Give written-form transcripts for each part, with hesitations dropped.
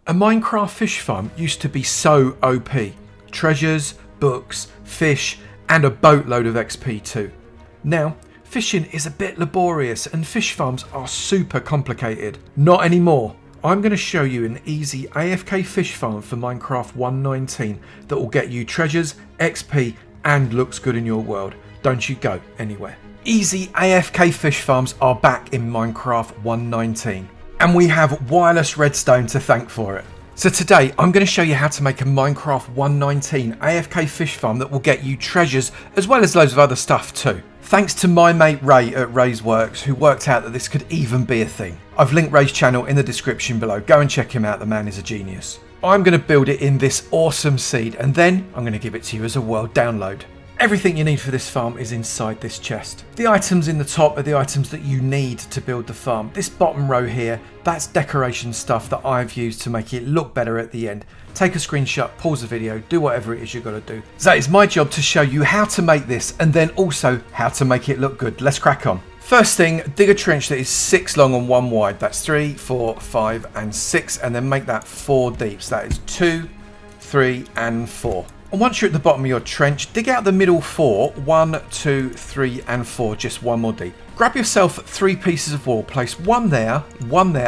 A Minecraft fish farm used to be so OP. Treasures, books, fish, and a boatload of XP too. Now, fishing is a bit laborious and fish farms are super complicated. Not anymore. I'm going to show you an easy AFK fish farm for Minecraft 1.19 that will get you treasures, XP, and looks good in your world. Don't you go anywhere. Easy AFK fish farms are back in Minecraft 1.19. And we have wireless redstone to thank for it. So today I'm going to show you how to make a Minecraft 1.19 AFK fish farm that will get you treasures as well as loads of other stuff too. Thanks to my mate Ray at Ray's Works, who worked out that this could even be a thing. I've linked Ray's channel in the description below. Go and check him out, the man is a genius. I'm going to build it in this awesome seed and then I'm going to give it to you as a world download. Everything you need for this farm is inside this chest. The items in the top are the items that you need to build the farm. This bottom row here, that's decoration stuff that I've used to make it look better at the end. Take a screenshot, pause the video, do whatever it is you've got to do. So it's my job to show you how to make this and then also how to make it look good. Let's crack on. First thing, dig a trench that is 6 long and 1 wide. That's 3, 4, 5 and 6 and then make that 4 deep. So that is 2, 3 and 4. And once you're at the bottom of your trench, dig out the middle 4, 1, 2, 3 and 4, just 1 more deep. Grab yourself 3 pieces of wool, place 1 there,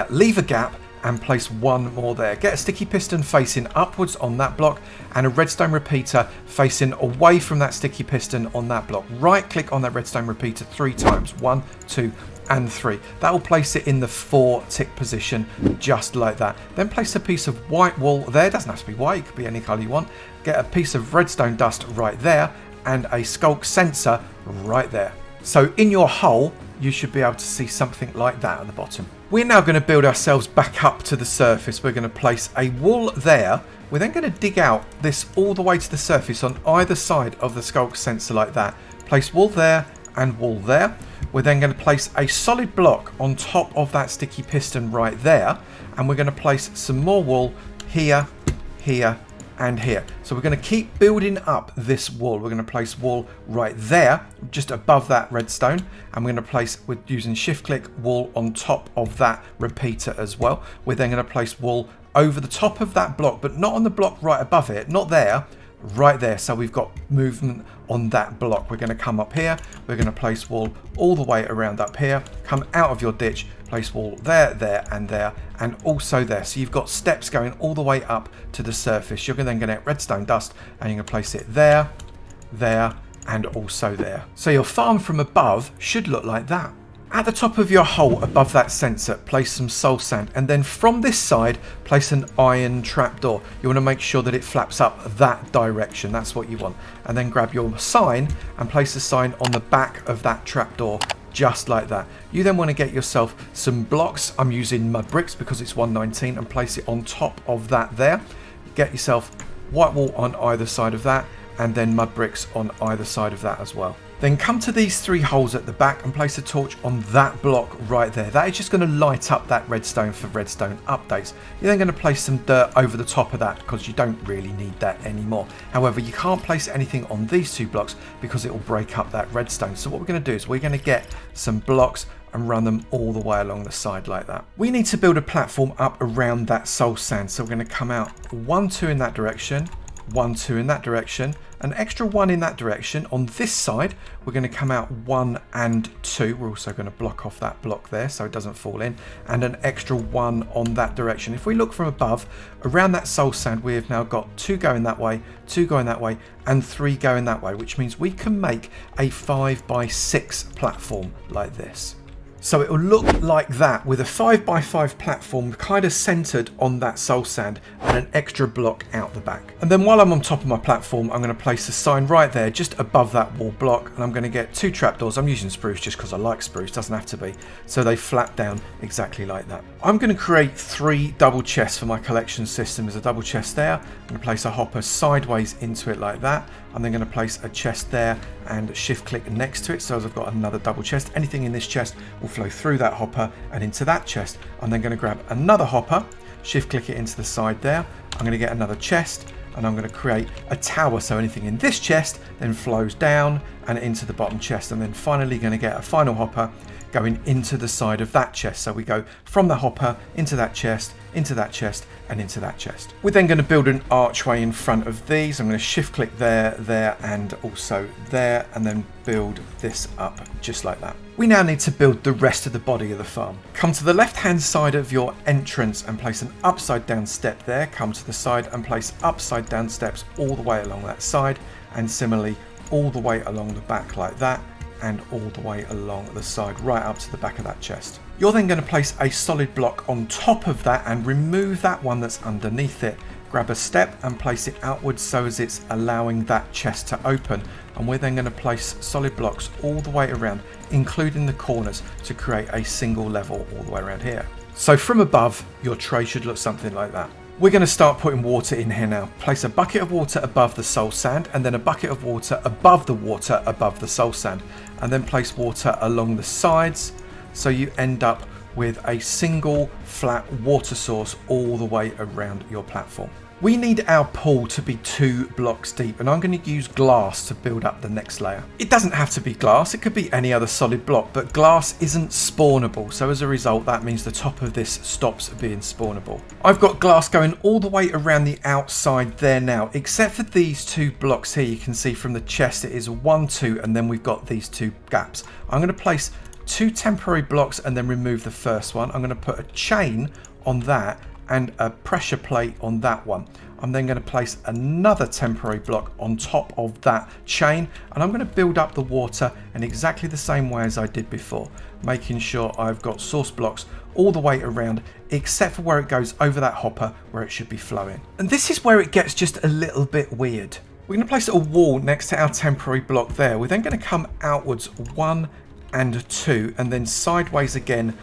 leave a gap and place 1 more there. Get a sticky piston facing upwards on that block and a redstone repeater facing away from that sticky piston on that block. Right click on that redstone repeater 3 times, 1, 2 and 3. That will place it in the 4 tick position, just like that. Then place a piece of white wool there. It doesn't have to be white, it could be any colour you want. Get a piece of redstone dust right there and a skulk sensor right there. So in your hole, you should be able to see something like that at the bottom. We're now going to build ourselves back up to the surface. We're going to place a wall there. We're then going to dig out this all the way to the surface on either side of the skulk sensor like that. Place wool there and wool there. We're then going to place a solid block on top of that sticky piston right there. And we're going to place some more wool here, here, and here. So we're going to keep building up this wall. We're going to place wool right there, just above that redstone. And we're going to place, with using shift click, wool on top of that repeater as well. We're then going to place wool over the top of that block, but not on the block right above it, not there, right there. So we've got movement on that block. We're going to come up here. We're going to place wool all the way around up here. Come out of your ditch. Place wool there, there, and also there. So you've got steps going all the way up to the surface. You're then going to get redstone dust, and you're going to place it there, there, and also there. So your farm from above should look like that. At the top of your hole above that sensor, place some soul sand, and then from this side, place an iron trapdoor. You want to make sure that it flaps up that direction. That's what you want. And then grab your sign and place the sign on the back of that trapdoor, just like that. You then want to get yourself some blocks. I'm using mud bricks because it's 1.19 and place it on top of that there. Get yourself white wool on either side of that and then mud bricks on either side of that as well. Then come to these 3 holes at the back and place a torch on that block right there. That is just going to light up that redstone for redstone updates. You're then going to place some dirt over the top of that because you don't really need that anymore. However, you can't place anything on these 2 blocks because it will break up that redstone. So what we're going to do is we're going to get some blocks and run them all the way along the side like that. We need to build a platform up around that soul sand. So we're going to come out 1, 2 in that direction, 1, 2 in that direction, an extra 1 in that direction. On this side, we're going to come out 1 and 2. We're also going to block off that block there so it doesn't fall in, and an extra 1 on that direction. If we look from above, around that soul sand, we have now got 2 going that way, 2 going that way, and 3 going that way, which means we can make a 5x6 platform like this. So it will look like that with a 5x5 platform kind of centered on that soul sand and an extra block out the back. And then while I'm on top of my platform, I'm going to place a sign right there just above that wall block, and I'm going to get 2 trapdoors. I'm using spruce just because I like spruce, doesn't have to be. So they flap down exactly like that. I'm going to create 3 double chests for my collection system. There's a double chest there. I'm going to place a hopper sideways into it like that. I'm then going to place a chest there and shift click next to it, so as I've got another double chest. Anything in this chest will flow through that hopper and into that chest. I'm then going to grab another hopper, shift click it into the side there. I'm going to get another chest and I'm going to create a tower, so anything in this chest then flows down and into the bottom chest, and then finally going to get a final hopper going into the side of that chest. So we go from the hopper into that chest, into that chest, and into that chest. We're then going to build an archway in front of these. I'm going to shift click there, there, and also there, and then build this up just like that. We now need to build the rest of the body of the farm. Come to the left hand side of your entrance and place an upside down step there. Come to the side and place upside down steps all the way along that side, and similarly all the way along the back like that, and all the way along the side right up to the back of that chest. You're then going to place a solid block on top of that and remove that one that's underneath it. Grab a step and place it outwards so as it's allowing that chest to open, and we're then going to place solid blocks all the way around, including the corners, to create a single level all the way around here. So from above, your tray should look something like that. We're going to start putting water in here now. Place a bucket of water above the soul sand, and then a bucket of water above the water above the soul sand, and then place water along the sides so you end up with a single flat water source all the way around your platform. We need our pool to be 2 blocks deep, and I'm going to use glass to build up the next layer. It doesn't have to be glass, it could be any other solid block, but glass isn't spawnable, so as a result that means the top of this stops being spawnable. I've got glass going all the way around the outside there now, except for these 2 blocks here. You can see from the chest it is 1, 2, and then we've got these 2 gaps. I'm going to place 2 temporary blocks and then remove the first one. I'm going to put a chain on that and a pressure plate on that one. I'm then going to place another temporary block on top of that chain, and I'm going to build up the water in exactly the same way as I did before, making sure I've got source blocks all the way around except for where it goes over that hopper where it should be flowing. And this is where it gets just a little bit weird. We're going to place a wall next to our temporary block there. We're then going to come outwards 1 and 2, and then sideways again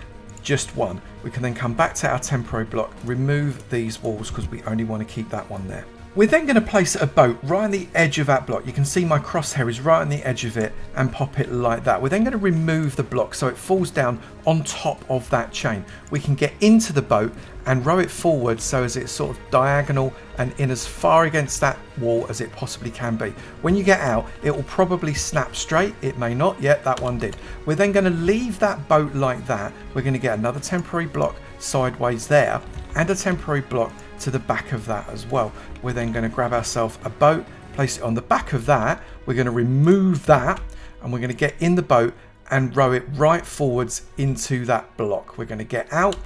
just 1. We can then come back to our temporary block, remove these walls because we only want to keep that one there. We're then going to place a boat right on the edge of that block. You can see my crosshair is right on the edge of it, and pop it like that. We're then going to remove the block so it falls down on top of that chain. We can get into the boat and row it forward so as it's sort of diagonal and in as far against that wall as it possibly can be. When you get out, it will probably snap straight. It may not yet, that one did. We're then going to leave that boat like that. We're going to get another temporary block sideways there and a temporary block to the back of that as well. We're then going to grab ourselves a boat, place it on the back of that. We're going to remove that, and we're going to get in the boat and row it right forwards into that block. We're going to get out,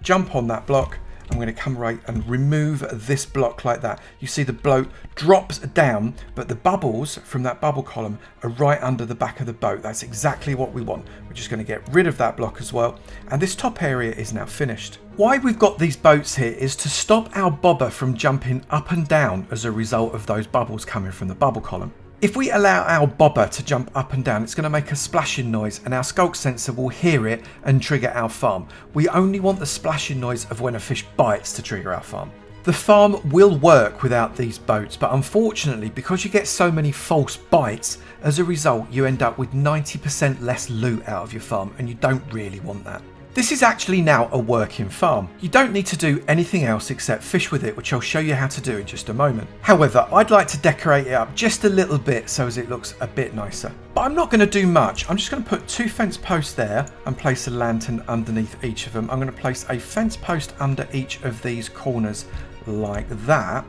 jump on that block, I'm going to come right and remove this block like that. You see the boat drops down, but the bubbles from that bubble column are right under the back of the boat. That's exactly what we want. We're just going to get rid of that block as well. And this top area is now finished. Why we've got these boats here is to stop our bobber from jumping up and down as a result of those bubbles coming from the bubble column. If we allow our bobber to jump up and down, it's going to make a splashing noise, and our skulk sensor will hear it and trigger our farm. We only want the splashing noise of when a fish bites to trigger our farm. The farm will work without these boats, but unfortunately, because you get so many false bites, as a result you end up with 90% less loot out of your farm, and you don't really want that. This is actually now a working farm. You don't need to do anything else except fish with it, which I'll show you how to do in just a moment. However, I'd like to decorate it up just a little bit so as it looks a bit nicer. But I'm not going to do much. I'm just going to put 2 fence posts there and place a lantern underneath each of them. I'm going to place a fence post under each of these corners like that.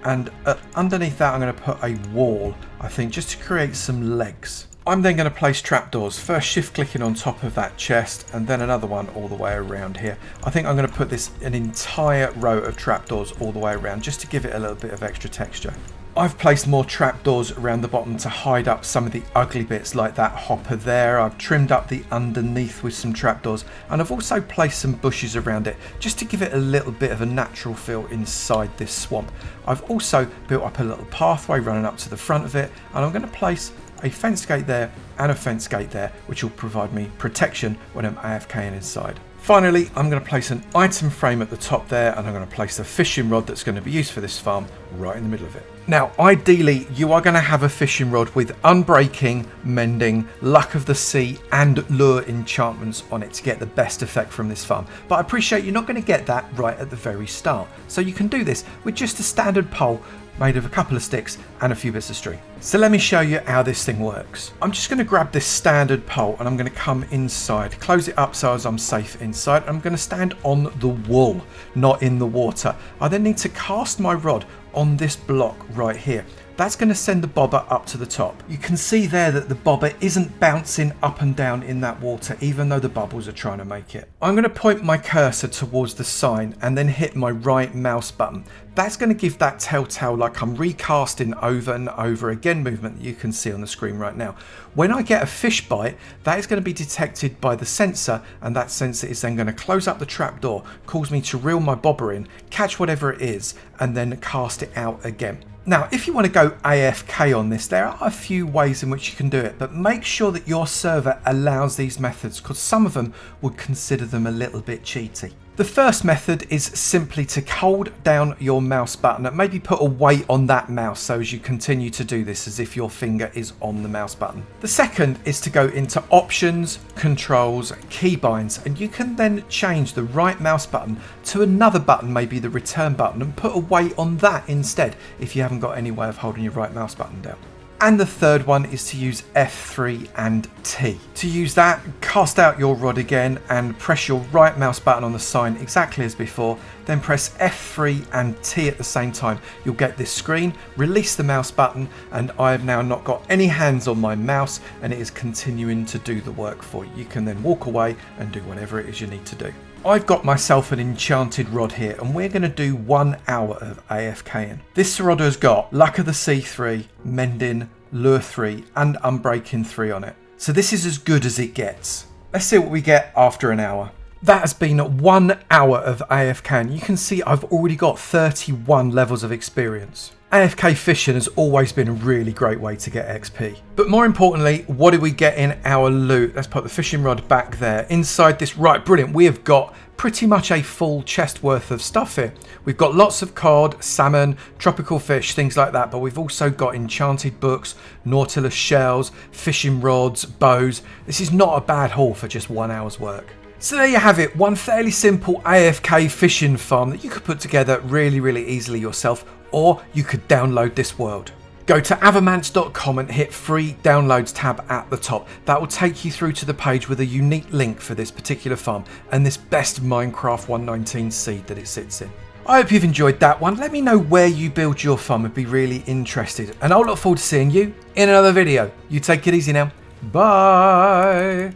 And underneath that, I'm going to put a wall, I think, just to create some legs. I'm then going to place trapdoors, first shift clicking on top of that chest and then another one all the way around here. I think I'm going to put an entire row of trapdoors all the way around just to give it a little bit of extra texture. I've placed more trapdoors around the bottom to hide up some of the ugly bits like that hopper there. I've trimmed up the underneath with some trapdoors, and I've also placed some bushes around it just to give it a little bit of a natural feel inside this swamp. I've also built up a little pathway running up to the front of it, and I'm going to place a fence gate there and a fence gate there, which will provide me protection when I'm AFKing inside. Finally, I'm going to place an item frame at the top there, and I'm going to place a fishing rod that's going to be used for this farm right in the middle of it. Now, ideally, you are going to have a fishing rod with unbreaking, mending, luck of the sea and lure enchantments on it to get the best effect from this farm. But I appreciate you're not going to get that right at the very start. So you can do this with just a standard pole made of a couple of sticks and a few bits of string. So let me show you how this thing works. I'm just going to grab this standard pole and I'm going to come inside, close it up so as I'm safe inside. I'm going to stand on the wall, not in the water. I then need to cast my rod on this block right here. That's going to send the bobber up to the top. You can see there that the bobber isn't bouncing up and down in that water, even though the bubbles are trying to make it. I'm going to point my cursor towards the sign and then hit my right mouse button. That's going to give that telltale like I'm recasting over and over again movement that you can see on the screen right now. When I get a fish bite, that is going to be detected by the sensor, and that sensor is then going to close up the trapdoor, cause me to reel my bobber in, catch whatever it is, and then cast it out again. Now, if you want to go AFK on this, there are a few ways in which you can do it, but make sure that your server allows these methods, because some of them would consider them a little bit cheaty. The first method is simply to hold down your mouse button and maybe put a weight on that mouse so as you continue to do this as if your finger is on the mouse button. The second is to go into options, controls, keybinds, and you can then change the right mouse button to another button, maybe the return button, and put a weight on that instead if you haven't got any way of holding your right mouse button down. And the third one is to use F3 and T. To use that, cast out your rod again and press your right mouse button on the sign exactly as before. Then press F3 and T at the same time. You'll get this screen, release the mouse button, and I have now not got any hands on my mouse and it is continuing to do the work for you. You can then walk away and do whatever it is you need to do. I've got myself an enchanted rod here and we're going to do 1 hour of AFKing. This rod has got Luck of the Sea 3, Mending, Lure 3 and Unbreaking 3 on it. So this is as good as it gets. Let's see what we get after an hour. That has been 1 hour of AFKing. You can see I've already got 31 levels of experience. AFK fishing has always been a really great way to get XP. But more importantly, what do we get in our loot? Let's put the fishing rod back there. Inside this, right, brilliant. We have got pretty much a full chest worth of stuff here. We've got lots of cod, salmon, tropical fish, things like that. But we've also got enchanted books, nautilus shells, fishing rods, bows. This is not a bad haul for just 1 hour's work. So there you have it, one fairly simple AFK fishing farm that you could put together really easily yourself, or you could download this world. Go to avomance.com and hit free downloads tab at the top. That will take you through to the page with a unique link for this particular farm and this best Minecraft 1.19 seed that it sits in. I hope you've enjoyed that one. Let me know where you build your farm. I'd be really interested. And I'll look forward to seeing you in another video. You take it easy now. Bye.